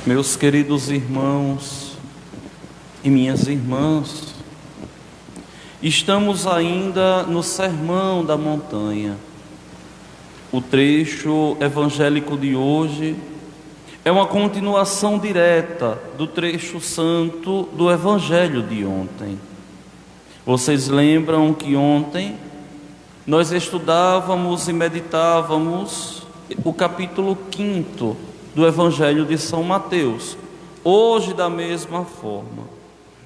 Meus queridos irmãos e minhas irmãs, estamos ainda no Sermão da Montanha. O trecho evangélico de hoje é uma continuação direta do trecho santo do Evangelho de ontem. Vocês lembram que ontem nós estudávamos e meditávamos o capítulo 5º do Evangelho de São Mateus. Hoje, da mesma forma.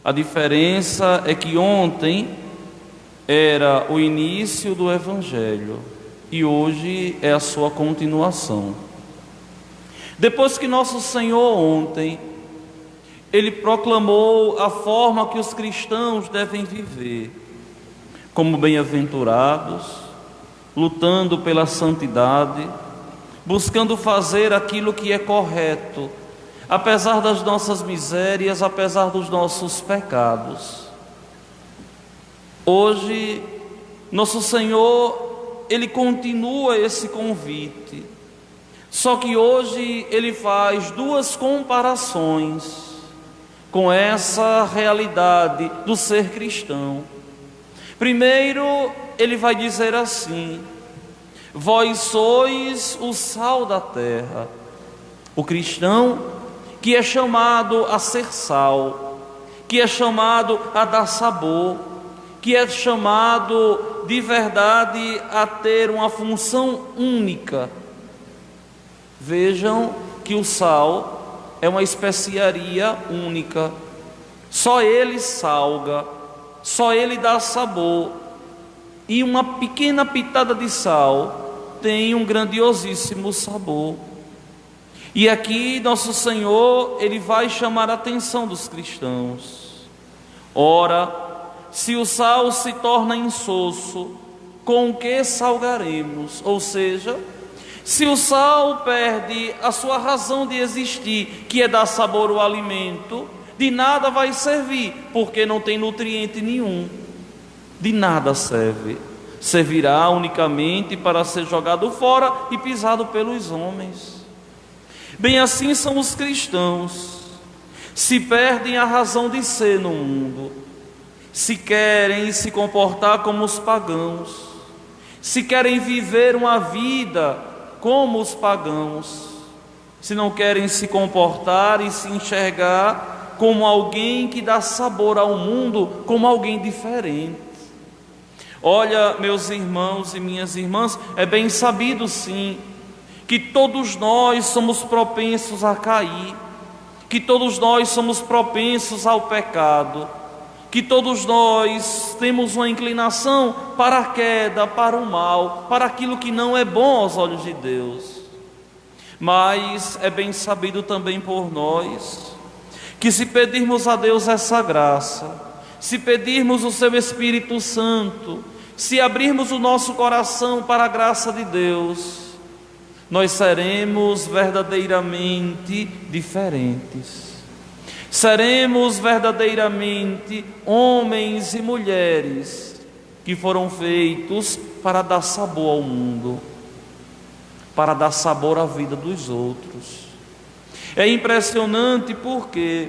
A diferença é que ontem era o início do Evangelho e hoje é a sua continuação. Depois que nosso Senhor ontem, Ele proclamou a forma que os cristãos devem viver, como bem-aventurados, lutando pela santidade, buscando fazer aquilo que é correto, apesar das nossas misérias, apesar dos nossos pecados. Hoje, nosso Senhor, Ele continua esse convite, só que hoje Ele faz duas comparações com essa realidade do ser cristão. Primeiro, Ele vai dizer assim: vós sois o sal da terra. O cristão que é chamado a ser sal, que é chamado a dar sabor, que é chamado de verdade a ter uma função única. Vejam que o sal é uma especiaria única. Só ele salga, só ele dá sabor. E uma pequena pitada de sal tem um grandiosíssimo sabor. E aqui nosso Senhor, Ele vai chamar a atenção dos cristãos. Ora, se o sal se torna insosso, com o que salgaremos? Ou seja, se o sal perde a sua razão de existir, que é dar sabor ao alimento, de nada vai servir, porque não tem nutriente nenhum. De nada serve. Servirá unicamente para ser jogado fora e pisado pelos homens. Bem assim são os cristãos. Se perdem a razão de ser no mundo, se querem se comportar como os pagãos, se querem viver uma vida como os pagãos, se não querem se comportar e se enxergar como alguém que dá sabor ao mundo, como alguém diferente. Olha, meus irmãos e minhas irmãs, é bem sabido sim, que todos nós somos propensos a cair, que todos nós somos propensos ao pecado, que todos nós temos uma inclinação para a queda, para o mal, para aquilo que não é bom aos olhos de Deus. Mas é bem sabido também por nós, que se pedirmos a Deus essa graça, se pedirmos o Seu Espírito Santo, se abrirmos o nosso coração para a graça de Deus, nós seremos verdadeiramente diferentes. Seremos verdadeiramente homens e mulheres que foram feitos para dar sabor ao mundo, para dar sabor à vida dos outros. É impressionante porque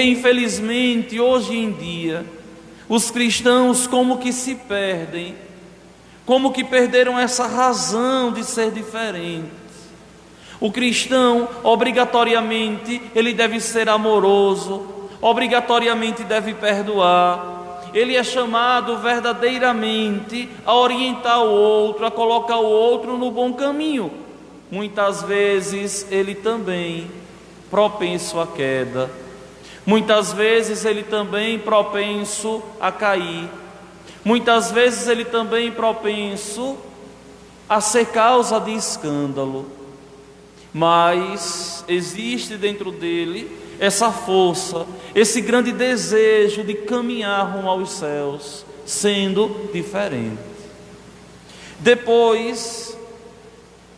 infelizmente hoje em dia os cristãos como que se perdem, como que perderam essa razão de ser diferente. O cristão, obrigatoriamente, ele deve ser amoroso, obrigatoriamente deve perdoar. Ele é chamado verdadeiramente a orientar o outro, a colocar o outro no bom caminho. Muitas vezes ele também propenso à queda. Muitas vezes ele também propenso a cair. Muitas vezes ele também propenso a ser causa de escândalo. Mas existe dentro dele essa força, esse grande desejo de caminhar rumo aos céus, sendo diferente. Depois,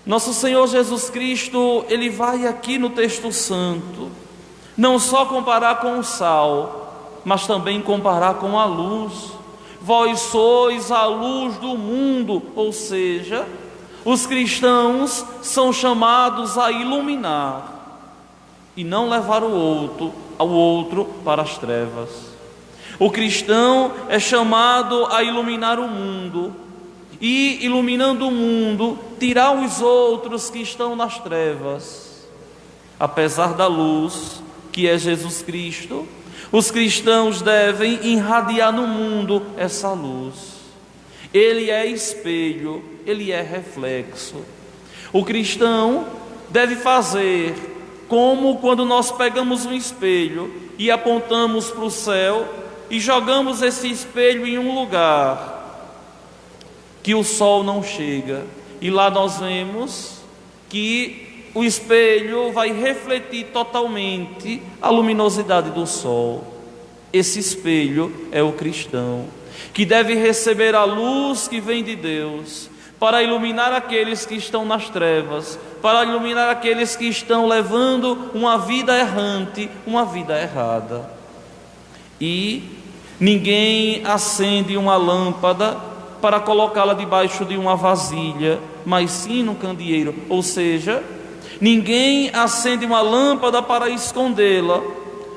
nosso Senhor Jesus Cristo, Ele vai aqui no texto santo, não só comparar com o sal, mas também comparar com a luz. Vós sois a luz do mundo, ou seja, os cristãos são chamados a iluminar. e não levar o outro para as trevas. O cristão é chamado a iluminar o mundo e, iluminando o mundo, tirar os outros que estão nas trevas. Apesar da luz, que é Jesus Cristo, os cristãos devem irradiar no mundo essa luz. Ele é espelho, ele é reflexo. O cristão deve fazer como quando nós pegamos um espelho e apontamos para o céu e jogamos esse espelho em um lugar que o sol não chega, e lá nós vemos que o espelho vai refletir totalmente a luminosidade do sol. Esse espelho é o cristão, que deve receber a luz que vem de Deus, para iluminar aqueles que estão nas trevas, para iluminar aqueles que estão levando uma vida errante, uma vida errada. E ninguém acende uma lâmpada para colocá-la debaixo de uma vasilha, mas sim no candeeiro. Ou seja, ninguém acende uma lâmpada para escondê-la.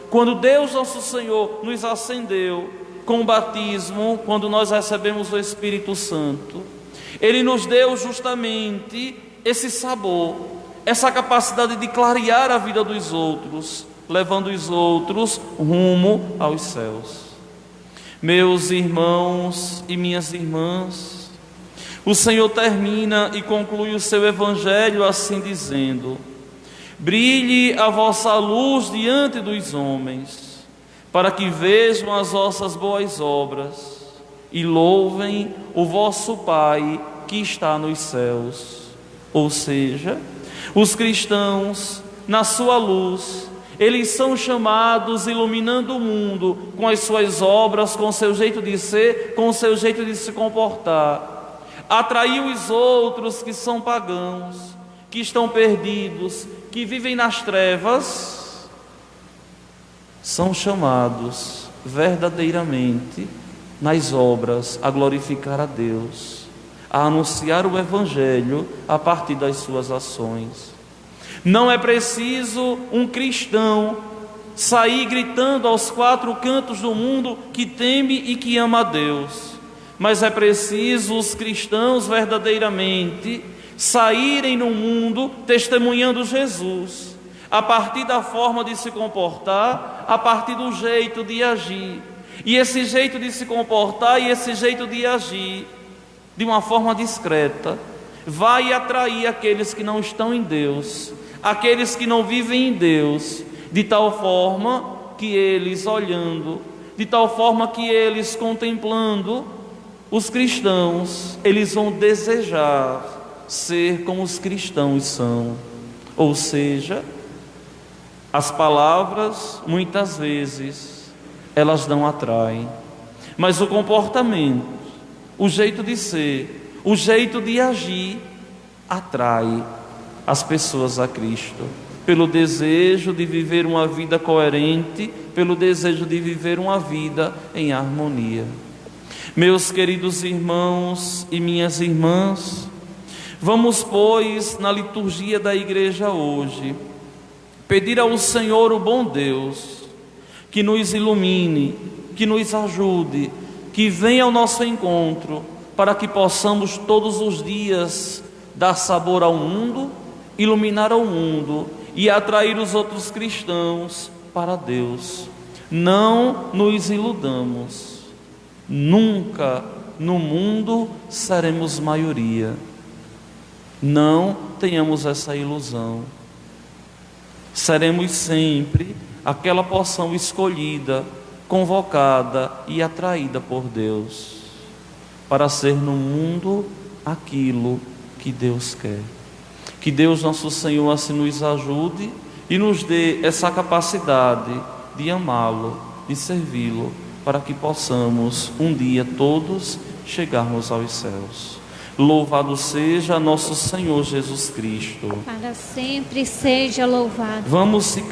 Quando Deus nosso Senhor nos acendeu com o batismo, quando nós recebemos o Espírito Santo, Ele nos deu justamente esse sabor, essa capacidade de clarear a vida dos outros, levando os outros rumo aos céus. Meus irmãos e minhas irmãs, o Senhor termina e conclui o seu evangelho assim dizendo: brilhe a vossa luz diante dos homens, para que vejam as vossas boas obras e louvem o vosso Pai que está nos céus. Ou seja, os cristãos, na sua luz, eles são chamados, iluminando o mundo com as suas obras, com o seu jeito de ser, com o seu jeito de se comportar, atrair os outros que são pagãos, que estão perdidos, que vivem nas trevas, são chamados verdadeiramente nas obras a glorificar a Deus, a anunciar o Evangelho a partir das suas ações. Não é preciso um cristão sair gritando aos quatro cantos do mundo que teme e que ama a Deus, mas é preciso os cristãos verdadeiramente saírem no mundo testemunhando Jesus, a partir da forma de se comportar, a partir do jeito de agir. E esse jeito de se comportar e esse jeito de agir de uma forma discreta vai atrair aqueles que não estão em Deus, aqueles que não vivem em Deus, de tal forma que eles olhando, de tal forma que eles contemplando os cristãos, eles vão desejar ser como os cristãos são. Ou seja, as palavras muitas vezes elas não atraem, mas o comportamento, o jeito de ser, o jeito de agir atrai as pessoas a Cristo, pelo desejo de viver uma vida coerente, pelo desejo de viver uma vida em harmonia. Meus queridos irmãos e minhas irmãs, vamos, pois, na liturgia da igreja hoje, pedir ao Senhor, o bom Deus, que nos ilumine, que nos ajude, que venha ao nosso encontro, para que possamos todos os dias dar sabor ao mundo, iluminar ao mundo e atrair os outros cristãos para Deus. Não nos iludamos, nunca no mundo seremos maioria. Não tenhamos essa ilusão. Seremos sempre aquela porção escolhida, convocada e atraída por Deus, para ser no mundo aquilo que Deus quer. Que Deus nosso Senhor assim nos ajude e nos dê essa capacidade de amá-lo, de servi-lo, para que possamos um dia todos chegarmos aos céus. Louvado seja nosso Senhor Jesus Cristo. Para sempre seja louvado. Vamos se